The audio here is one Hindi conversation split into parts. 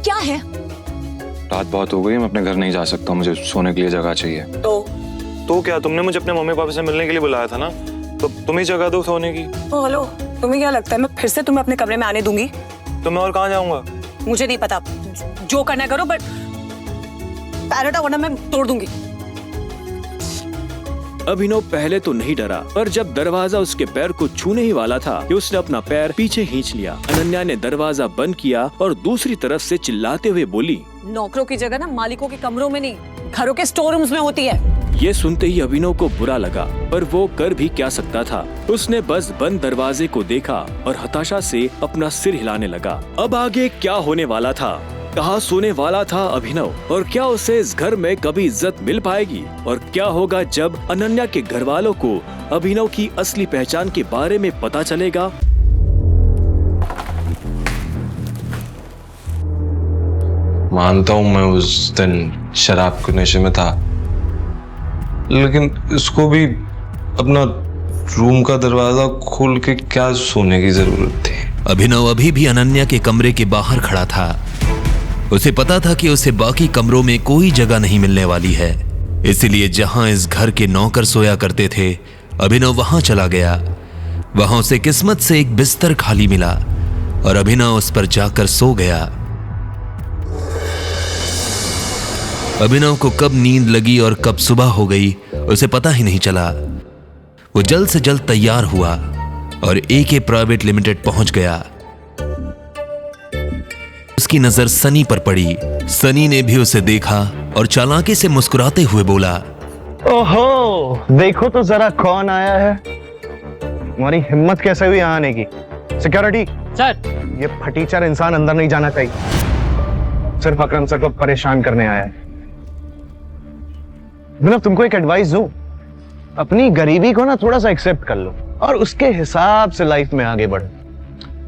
क्या है? रात बहुत हो गई, मैं अपने घर नहीं जा सकता, मुझे सोने के लिए जगह चाहिए। तो क्या, तुमने मुझे अपने मम्मी पापा से मिलने के लिए बुलाया था ना, तो तुम ही जगह दो सोने की। हेलो, तुम्हें क्या लगता है मैं फिर से तुम्हें अपने कमरे में आने दूंगी? तो मैं और कहाँ जाऊंगा? मुझे नहीं पता, जो करना करो, बट पैर हटाओ वरना मैं तोड़ दूंगी। अभिनव पहले तो नहीं डरा, पर जब दरवाजा उसके पैर को छूने ही वाला था कि उसने अपना पैर पीछे खींच लिया। अनन्या ने दरवाजा बंद किया और दूसरी तरफ से चिल्लाते हुए बोली, नौकरों की जगह ना मालिकों के कमरों में नहीं, घरों के स्टोर रूम्स में होती है। ये सुनते ही अभिनव को बुरा लगा, पर वो कर भी क्या सकता था। उसने बस बंद दरवाजे को देखा और हताशा से अपना सिर हिलाने लगा। अब आगे क्या होने वाला था? कहाँ सोने वाला था अभिनव? और क्या उसे इस घर में कभी इज्जत मिल पाएगी? और क्या होगा जब अनन्या के घर वालों को अभिनव की असली पहचान के बारे में पता चलेगा? मानता हूँ मैं उस दिन शराब के नशे में था, लेकिन इसको भी अपना रूम का दरवाजा खोल के क्या सोने की जरूरत थी? अभिनव अभी भी अनन्या के कमरे के बाहर खड़ा था। उसे पता था कि उसे बाकी कमरों में कोई जगह नहीं मिलने वाली है, इसलिए जहां इस घर के नौकर सोया करते थे, अभिनव वहां चला गया। वहां उसे किस्मत से एक बिस्तर खाली मिला और अभिनव उस पर जाकर सो गया। अभिनव को कब नींद लगी और कब सुबह हो गई उसे पता ही नहीं चला। वो जल्द से जल्द तैयार हुआ और AK प्राइवेट लिमिटेड पहुंच गया। उसकी नजर सनी पर पड़ी। सनी ने भी उसे देखा और चालाकी से मुस्कुराते हुए बोला, ओहो, देखो तो जरा कौन आया है। तुम्हारी हिम्मत कैसे हुई यहाँ आने की? सिक्योरिटी सर, ये फटीचर इंसान अंदर नहीं जाना चाहिए। सिर्फ अकरम सर को परेशान करने आया है। मतलब तुमको एक एडवाइस दूं, अपनी गरीबी को ना थोड़ा सा एक्सेप्ट कर लो और उसके हिसाब से लाइफ में आगे बढ़ो।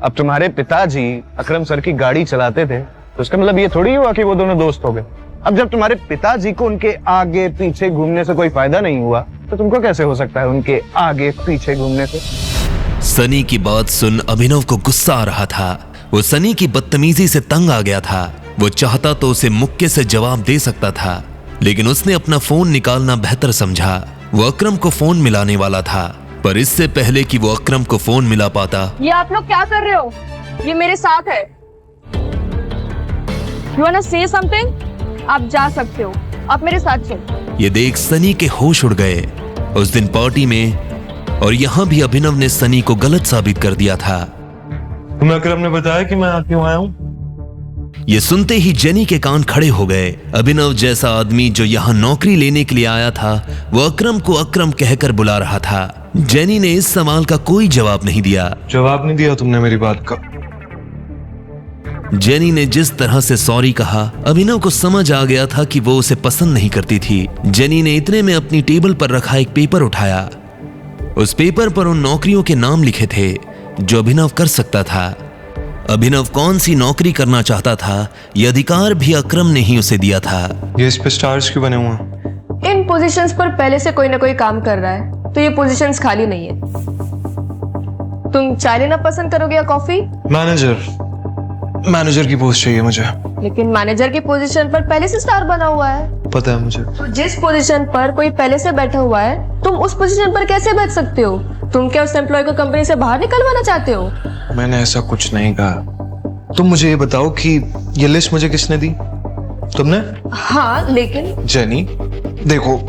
अब तुम्हारे पिताजी अकरम सर की गाड़ी चलाते थे, तो उसका मतलब ये थोड़ी हुआ कि वो दोनों दोस्त हो गए। अब जब तुम्हारे पिताजी को उनके आगे पीछे घूमने से कोई फायदा नहीं हुआ, तो तुमको कैसे हो सकता है उनके आगे पीछे घूमने से? सनी की बात सुन अभिनव को गुस्सा आ रहा था। वो सनी की बदतमीजी से तंग आ गया था। वो चाहता तो उसे मुक्के से जवाब दे सकता था, लेकिन उसने अपना फोन निकालना बेहतर समझा। वो अकरम को फोन मिलाने वाला था, पर इससे पहले कि वो अकरम को फोन मिला पाता, ये आप लोग क्या कर रहे हो? ये मेरे साथ है। You wanna say something? आप जा सकते हो, आप मेरे साथ चलो। ये देख सनी के होश उड़ गए। उस दिन पार्टी में और यहाँ भी अभिनव ने सनी को गलत साबित कर दिया था। तुम्हें अकरम ने बताया कि मैं यहाँ क्यों आया हूँ? ये सुनते ही जेनी के कान खड़े हो गए। अभिनव जैसा आदमी जो यहाँ नौकरी लेने के लिए आया था, वो अकरम को अकरम कहकर बुला रहा था। जेनी ने इस सवाल का कोई जवाब नहीं दिया। जवाब नहीं दिया तुमने मेरी बात का? जेनी ने जिस तरह से सॉरी कहा, अभिनव को समझ आ गया था कि वो उसे पसंद नहीं करती थी। जेनी ने इतने में अपनी टेबल पर रखा एक पेपर उठाया। उस पेपर पर उन नौकरियों के नाम लिखे थे जो अभिनव कर सकता था। अभिनव कौन सी नौकरी करना चाहता था, यह अधिकार भी अकरम ने ही उसे दिया था। ये इस पे स्टार्स क्यों बने हुए हैं? इन पोजीशंस पर पहले से कोई ना कोई काम कर रहा है, तो ये पोजीशंस खाली नहीं है। तुम चाय लेना पसंद करोगे या कॉफी? मैनेजर की पोस्ट चाहिए मुझे। लेकिन मैनेजर की पोजीशन पर पहले से स्टार बना हुआ है। पता है मुझे। तो जिस पोजीशन पर कोई पहले से बैठा हुआ है, तुम उस पोजीशन पर कैसे बैठ सकते हो? तुम क्या उस एम्प्लॉय को कंपनी से बाहर निकलवाना चाहते हो? मैंने ऐसा कुछ नहीं कहा। तुम मुझे ये बताओ कि ये लिस्ट मुझे किसने दी? तुमने? हाँ, लेकिन जेनी, देखो,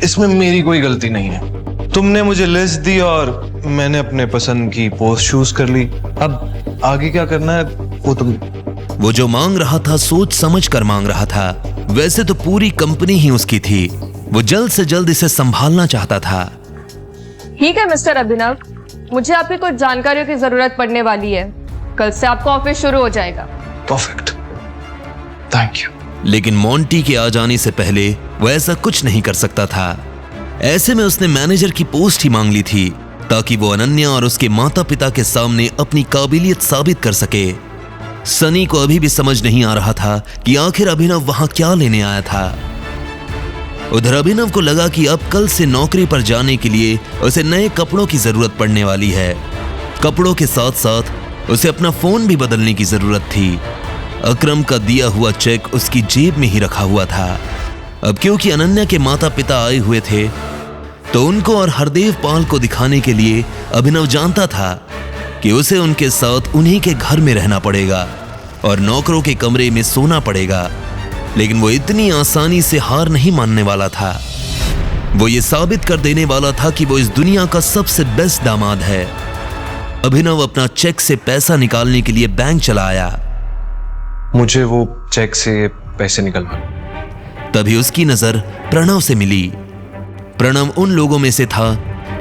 इसमें मेरी कोई गलती नहीं है। तुमने मुझे लिस्ट दी और मैंने अपने पसंद की पोस्ट चूज कर ली। अब आगे क्या करना है वो तुम। वो जो मांग रहा था सोच समझ कर मांग रहा था। वैसे तो पूरी कंपनी ही उसकी थी। वो जल्द से जल्द इसे संभालना चाहता था। ठीक है मिस्टर अभिनव, मुझे आपकी कुछ जानकारियों की जरूरत पड़ने वाली है। कल से आपका ऑफिस शुरू हो जाएगा। Perfect, thank you. लेकिन मोंटी के आ जाने से पहले वो ऐसा कुछ नहीं कर सकता था। ऐसे में उसने मैनेजर की पोस्ट ही मांग ली थी, ताकि वो अनन्या और उसके माता पिता के सामने अपनी काबिलियत साबित कर सके। सनी को अभी भी समझ नहीं आ रहा था कि आखिर अभिनव वहां क्या लेने आया था। उधर अभिनव को लगा कि अब कल से नौकरी पर जाने के लिए उसे नए कपड़ों की जरूरत पड़ने वाली है। कपड़ों के साथ साथ उसे अपना फोन भी बदलने की जरूरत थी। अकरम का दिया हुआ चेक उसकी जेब में ही रखा हुआ था। अब क्योंकि अनन्या के माता पिता आए हुए थे तो उनको और हरदेव पाल को दिखाने के लिए अभिनव जानता था कि उसे उनके साथ उन्हीं के घर में रहना पड़ेगा और नौकरों के कमरे में सोना पड़ेगा। लेकिन वो इतनी आसानी से हार नहीं मानने वाला था। वो ये साबित कर देने वाला था कि वो इस दुनिया का सबसे बेस्ट दामाद है। अभिनव अपना चेक से पैसा निकालने के लिए बैंक चला आया। मुझे वो चेक से पैसे निकलवा। तभी उसकी नजर प्रणव से मिली। प्रणव उन लोगों में से था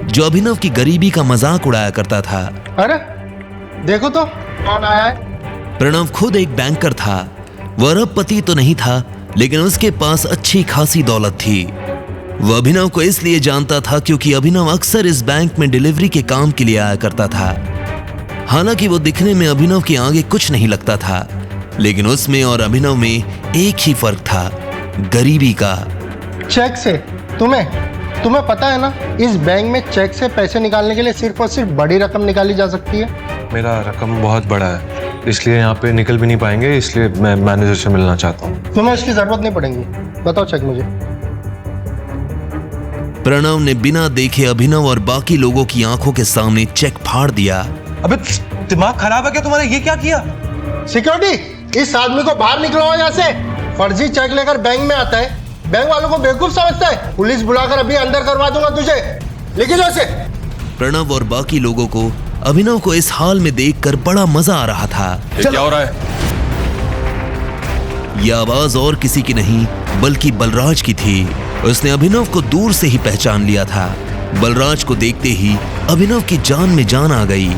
जो अभिनव की गरीबी का मजाक उड़ाया करता था। अरे देखो तो कौन आया है। प्रणव खुद एक बैंकर था। वह अरबपति तो नहीं था, लेकिन उसके पास अच्छी खासी दौलत थी। वह अभिनव को इसलिए जानता था क्योंकि अभिनव अक्सर इस बैंक में डिलीवरी के काम के लिए आया करता था। हालांकि वो दिखने में अभिनव के आगे कुछ नहीं लगता था, लेकिन उसमें और अभिनव में एक ही फर्क था, गरीबी का। चेक से तुम्हें पता है ना, इस बैंक में चेक से पैसे निकालने के लिए सिर्फ और सिर्फ बड़ी रकम निकाली जा सकती है। मेरा रकम बहुत बड़ा है, इसलिए यहाँ पे निकल भी नहीं पाएंगे, इसलिए मैं मैनेजर से मिलना चाहता हूँ। तुम्हें इसकी जरूरत नहीं पड़ेगी। बताओ चेक मुझे। प्रणव ने बिना देखे अभिनव और बाकी लोगों की आंखों के सामने चेक फाड़ दिया। अबे दिमाग खराब है क्या तुम्हारा? ये क्या किया? सिक्योरिटी, इस आदमी को बाहर निकलवाओ यहाँ से। फर्जी चेक लेकर बैंक में आता है, बैंक वालों को बेवकूफ समझता है। पुलिस बुलाकर अभी अंदर करवा दूंगा तुझे। लेके जाओ इसे। प्रणव और बाकी लोगों को अभिनव को इस हाल में देखकर बड़ा मजा आ रहा था। क्या हो रहा है? यह आवाज और किसी की नहीं बल्कि बलराज की थी। उसने अभिनव को दूर से ही पहचान लिया था। बलराज को देखते ही अभिनव की जान में जान आ गई।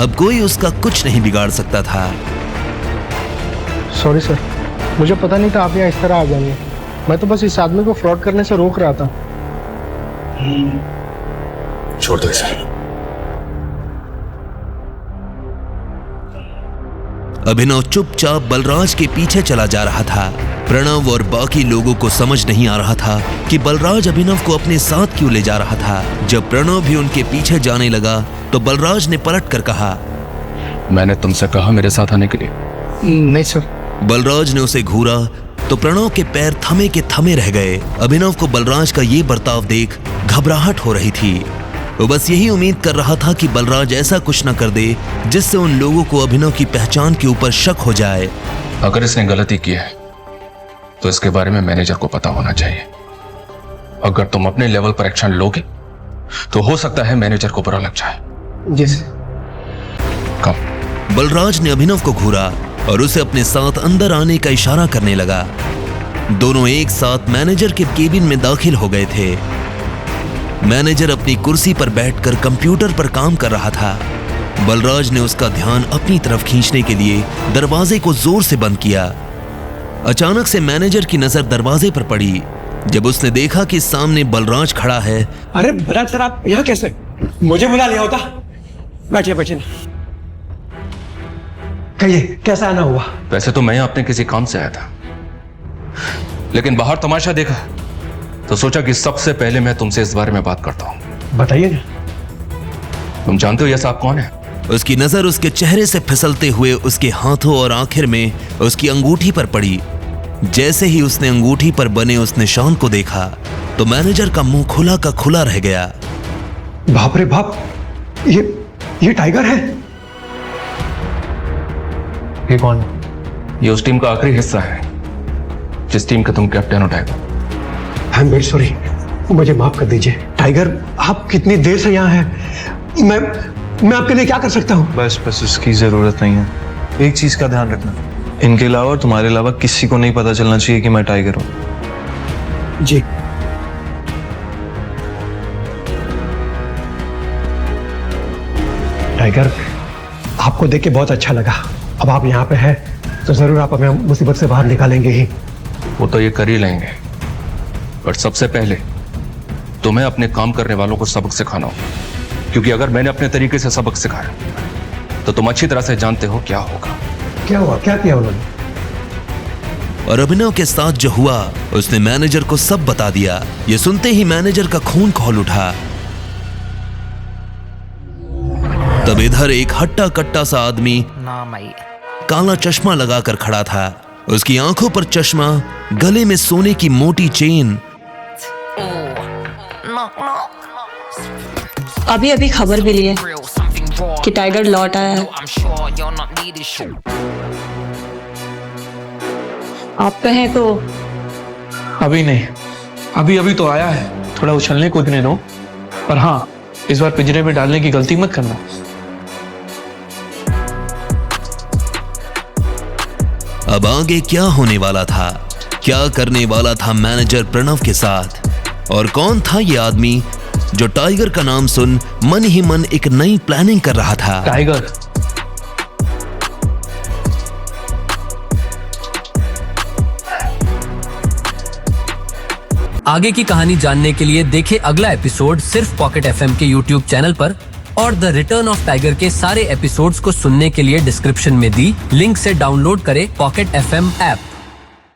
अब कोई उसका कुछ नहीं बिगाड़ सकता था। सॉरी सर, मुझे पता नहीं था आप यहाँ इस तरह आ जाएंगे। मैं तो बस इस आदमी को फ्रॉड करने से रोक रहा था। छोड़ दो इसे। अभिनव चुपचाप बलराज के पीछे चला जा रहा था। प्रणव और बाकी लोगों को समझ नहीं आ रहा था कि बलराज अभिनव को अपने साथ क्यों ले जा रहा था। जब प्रणव भी उनके पीछे जाने लगा तो बलराज ने पलट कर कहा, मैंने तुमसे कहा मेरे साथ आने के लिए। नहीं सर। बलराज ने उसे घूरा तो प्रणव के पैर थमे के थमे रह गए। अभिनव को बलराज का ये बर्ताव देख घबराहट हो रही थी। वो बस यही उम्मीद कर रहा था कि बलराज ऐसा कुछ न कर दे जिससे उन लोगों को अभिनव की पहचान के ऊपर शक हो जाए। अगर इसने गलती की है तो इसके बारे में मैनेजर को पता होना चाहिए। अगर तुम अपने लेवल पर एक्शन लोगे तो हो सकता है मैनेजर को बुरा लग जाए। जी सर। कम। बलराज ने अभिनव को घूरा और उसे अपने साथ अंदर आने का इशारा करने लगा। दोनों एक साथ मैनेजर के केबिन में दाखिल हो गए थे। मैनेजर अपनी कुर्सी पर बैठकर कंप्यूटर पर काम कर रहा था। बलराज ने उसका ध्यान अपनी तरफ खींचने के लिए दरवाजे को जोर से बंद किया। अचानक से मैनेजर की नजर दरवाजे पर पड़ी। जब उसने देखा कि सामने बलराज खड़ा है। अरे बलराज सर, आप यहाँ कैसे? मुझे बुला लिया होता। बैठिए बैठिए। कहिए कैसा आना हुआ? वैसे तो मैं अपने किसी काम से आया था, लेकिन बाहर तमाशा देखा तो सोचा कि सबसे पहले मैं तुमसे इस बारे में बात करता हूं। बताइए ना। तुम जानते हो यह साहब कौन है? उसकी नजर उसके चेहरे से फिसलते हुए उसके हाथों और आखिर में उसकी अंगूठी पर पड़ी। जैसे ही उसने अंगूठी पर बने उस निशान को देखा तो मैनेजर का मुंह खुला का खुला रह गया। बाप रे बाप, ये टाइगर है। ये कौन? ये उस टीम का आखिरी हिस्सा है जिस टीम का तुम कैप्टन हो tiger. I am very sorry, मुझे माफ कर दीजिए। टाइगर, आप कितनी देर से यहाँ हैं? मैं आपके लिए क्या कर सकता हूँ? बस उसकी जरूरत नहीं है। एक चीज का ध्यान रखना, इनके अलावा और तुम्हारे अलावा किसी को नहीं पता चलना चाहिए कि मैं टाइगर हूँ। जी। टाइगर, आपको देख के बहुत अच्छा लगा। अब आप यहाँ पे हैं तो जरूर आप हमें मुसीबत से बाहर निकालेंगे ही। वो तो ये कर ही लेंगे, पर सबसे पहले तुम्हें अपने काम करने वालों को सबक सिखाना होगा, क्योंकि अगर मैंने अपने तरीके से सबक सिखाया तो तुम अच्छी तरह से जानते हो क्या होगा। क्या हुआ? क्या किया उन्होंने? और अभिनव के साथ जो हुआ उसने मैनेजर को सब बता दिया। ये सुनते ही मैनेजर का खून खौल उठा। तब इधर एक हट्टा कट्टा सा आदमी काला चश्मा लगाकर खड़ा था। उसकी आंखों पर चश्मा, गले में सोने की मोटी चेन। अभी अभी खबर मिली है कि टाइगर लौट आया है। आप कहें तो अभी नहीं, अभी अभी तो आया है, थोड़ा उछलने कूदने दो, पर हाँ, इस बार पिंजरे में डालने की गलती मत करना। अब आगे क्या होने वाला था, क्या करने वाला था मैनेजर प्रणव के साथ, और कौन था ये आदमी जो टाइगर का नाम सुन मन ही मन एक नई प्लानिंग कर रहा था। टाइगर, आगे की कहानी जानने के लिए देखें अगला एपिसोड सिर्फ पॉकेट एफएम के यूट्यूब चैनल पर, और द रिटर्न ऑफ टाइगर के सारे एपिसोड्स को सुनने के लिए डिस्क्रिप्शन में दी लिंक से डाउनलोड करें पॉकेट एफएम ऐप।